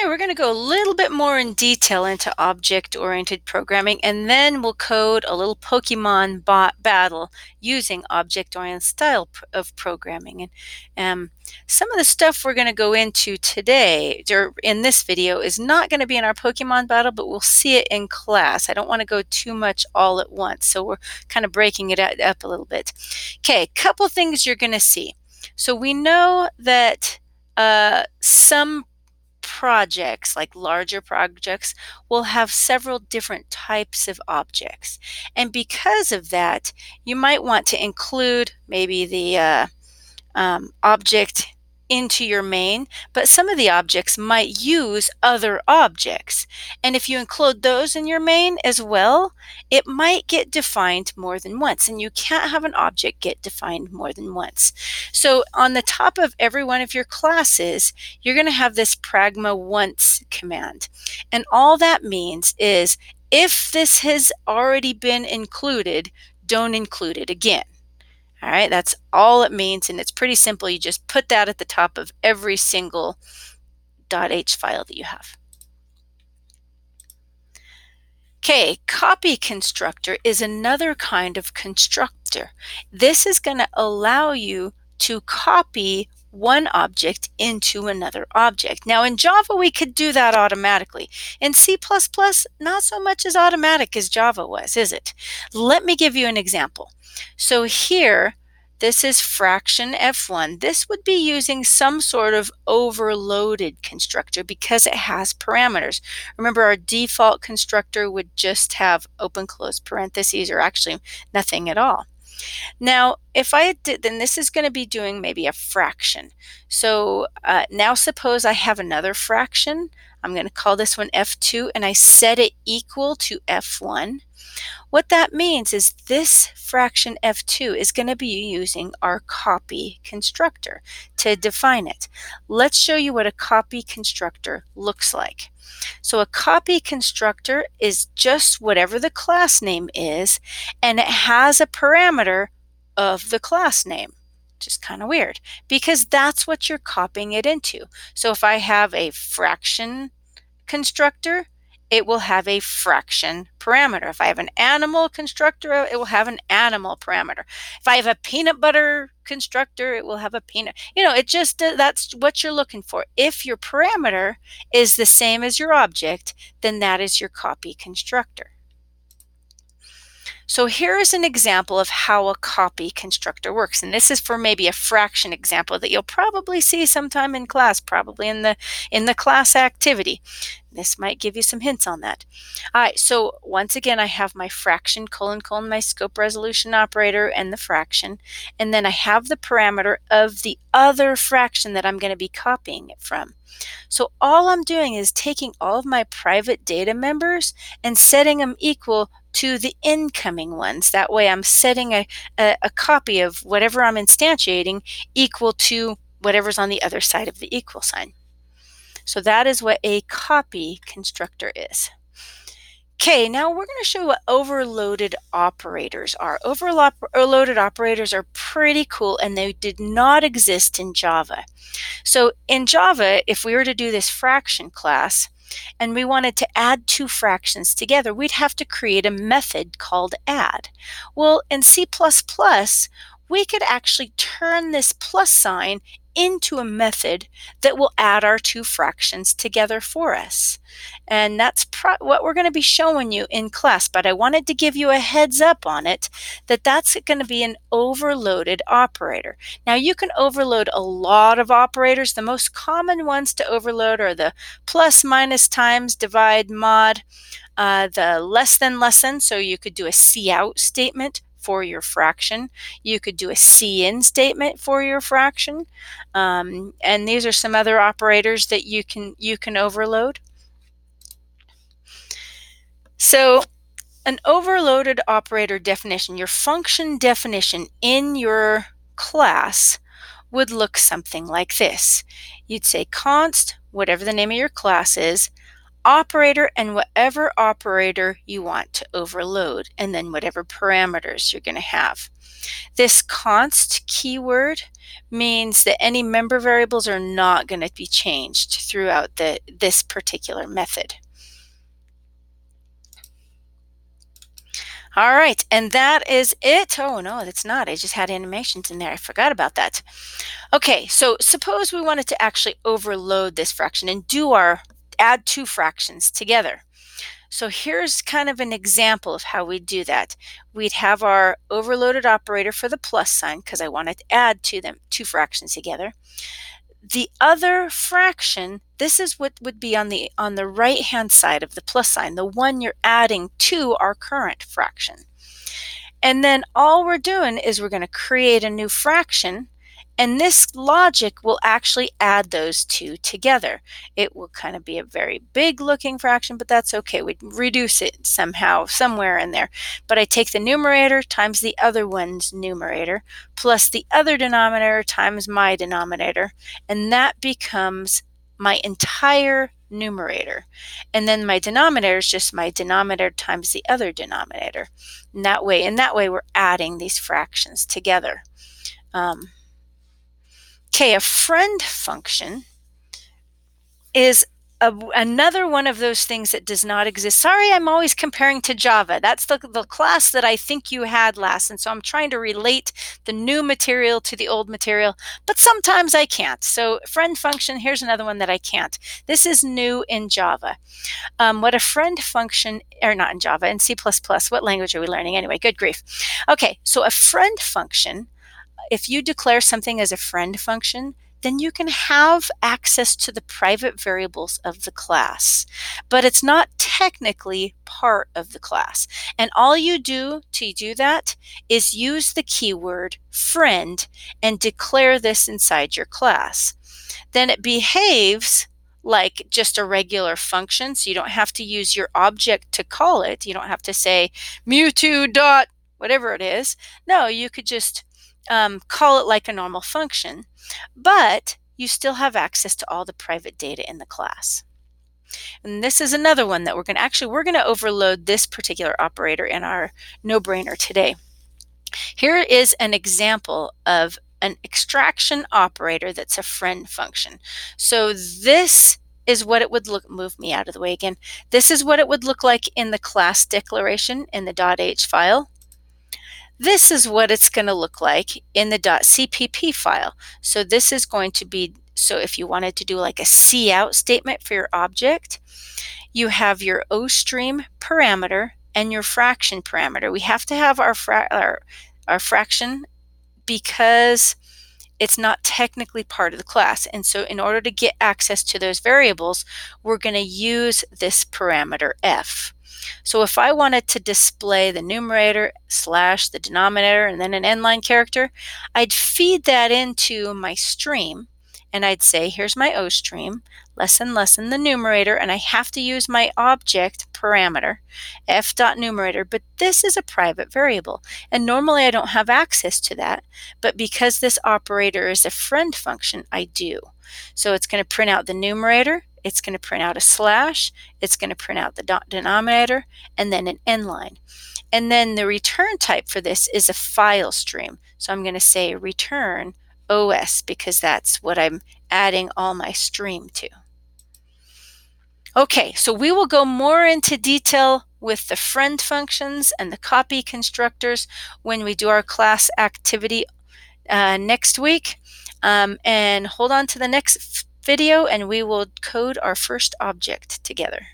Okay, we're going to go a little bit more in detail into object-oriented programming, and then we'll code a little Pokemon battle using object-oriented style of programming. And some of the stuff we're going to go into today, or in this video, is not going to be in our Pokemon battle, but we'll see it in class. I don't want to go too much all at once, so we're kind of breaking it up a little bit. Okay, a couple things you're going to see. So we know that some projects, like larger projects, will have several different types of objects. And because of that, you might want to include maybe the object into your main, but some of the objects might use other objects. And if you include those in your main as well, it might get defined more than once, and you can't have an object get defined more than once. So on the top of every one of your classes, you're going to have this pragma once command. And all that means is if this has already been included, don't include it again. All right, that's all it means, and it's pretty simple. You just put that at the top of every single .h file that you have. Okay, copy constructor is another kind of constructor. This is going to allow you to copy one object into another object. Now in Java we could do that automatically. In C++, not so much as automatic as Java was, is it? Let me give you an example. So here, this is fraction f1. This would be using some sort of overloaded constructor because it has parameters. Remember, our default constructor would just have open close parentheses, or actually nothing at all. Now, if I did, then this is going to be doing maybe a fraction. So now suppose I have another fraction. I'm going to call this one f2, and I set it equal to f1. What that means is this fraction f2 is going to be using our copy constructor to define it. Let's show you what a copy constructor looks like. So a copy constructor is just whatever the class name is, and it has a parameter of the class name. Which is kind of weird because that's what you're copying it into. So if I have a fraction constructor, it will have a fraction parameter. If I have an animal constructor, it will have an animal parameter. If I have a peanut butter constructor, it will have a peanut. It just, that's what you're looking for. If your parameter is the same as your object, then that is your copy constructor. So here is an example of how a copy constructor works. And this is for maybe a fraction example that you'll probably see sometime in class, probably in the class activity. This might give you some hints on that. All right, so once again, I have my fraction, colon, my scope resolution operator and the fraction. And then I have the parameter of the other fraction that I'm going to be copying it from. So all I'm doing is taking all of my private data members and setting them equal to the incoming ones. That way I'm setting a copy of whatever I'm instantiating equal to whatever's on the other side of the equal sign. So that is what a copy constructor is. Okay, now we're going to show what overloaded operators are. Overloaded operators are pretty cool, and they did not exist in Java. So in Java, if we were to do this fraction class, and we wanted to add two fractions together, we'd have to create a method called add. Well, in C++, we could actually turn this plus sign into a method that will add our two fractions together for us. And that's what we're going to be showing you in class, but I wanted to give you a heads up on it, that's going to be an overloaded operator. Now you can overload a lot of operators. The most common ones to overload are the plus, minus, times, divide, mod, the less than, so you could do a cout statement for your fraction. You could do a cin statement for your fraction. And these are some other operators that you can overload. So an overloaded operator definition, your function definition in your class would look something like this. You'd say const, whatever the name of your class is, operator, and whatever operator you want to overload, and then whatever parameters you're going to have. This const keyword means that any member variables are not going to be changed throughout this particular method. All right, and that is it. Oh no, that's not. I just had animations in there. I forgot about that. Okay, so suppose we wanted to actually overload this fraction and add two fractions together. So here's kind of an example of how we'd do that. We'd have our overloaded operator for the plus sign because I wanted to add two fractions together. The other fraction, this is what would be on the right-hand side of the plus sign, the one you're adding to our current fraction. And then all we're doing is we're going to create a new fraction, and this logic will actually add those two together. It will kind of be a very big looking fraction, but that's okay. We'd reduce it somehow, somewhere in there. But I take the numerator times the other one's numerator plus the other denominator times my denominator, and that becomes my entire numerator. And then my denominator is just my denominator times the other denominator. And that way we're adding these fractions together. Okay, a friend function is another one of those things that does not exist. Sorry, I'm always comparing to Java. That's the class that I think you had last, and so I'm trying to relate the new material to the old material, but sometimes I can't. So friend function, here's another one that I can't. This is new in Java. What a friend function, or not in Java, in C++, what language are we learning anyway? Good grief. Okay, so a friend function, if you declare something as a friend function, then you can have access to the private variables of the class, but it's not technically part of the class. And all you do to do that is use the keyword friend and declare this inside your class. Then it behaves like just a regular function, so you don't have to use your object to call it. You don't have to say Mewtwo dot whatever it is. No, you could just call it like a normal function, but you still have access to all the private data in the class. And this is another one that we're going to overload this particular operator in our no-brainer today. Here is an example of an extraction operator that's a friend function. So this is what it would look, move me out of the way again. This is what it would look like in the class declaration in the .h file. This is what it's going to look like in the .cpp file. So this is going to be, so if you wanted to do like a cout statement for your object, you have your oStream parameter and your fraction parameter. We have to have our fraction because it's not technically part of the class. And so in order to get access to those variables, we're going to use this parameter f. So if I wanted to display the numerator slash the denominator and then an endline character, I'd feed that into my stream and I'd say, here's my oStream, lesson the numerator, and I have to use my object parameter, f.numerator, but this is a private variable. And normally I don't have access to that, but because this operator is a friend function, I do. So it's going to print out the numerator, it's going to print out a slash, it's going to print out the denominator, and then an endline. And then the return type for this is a file stream. So I'm going to say return OS because that's what I'm adding all my stream to. Okay, so we will go more into detail with the friend functions and the copy constructors when we do our class activity next week. And hold on to the next video and we will code our first object together.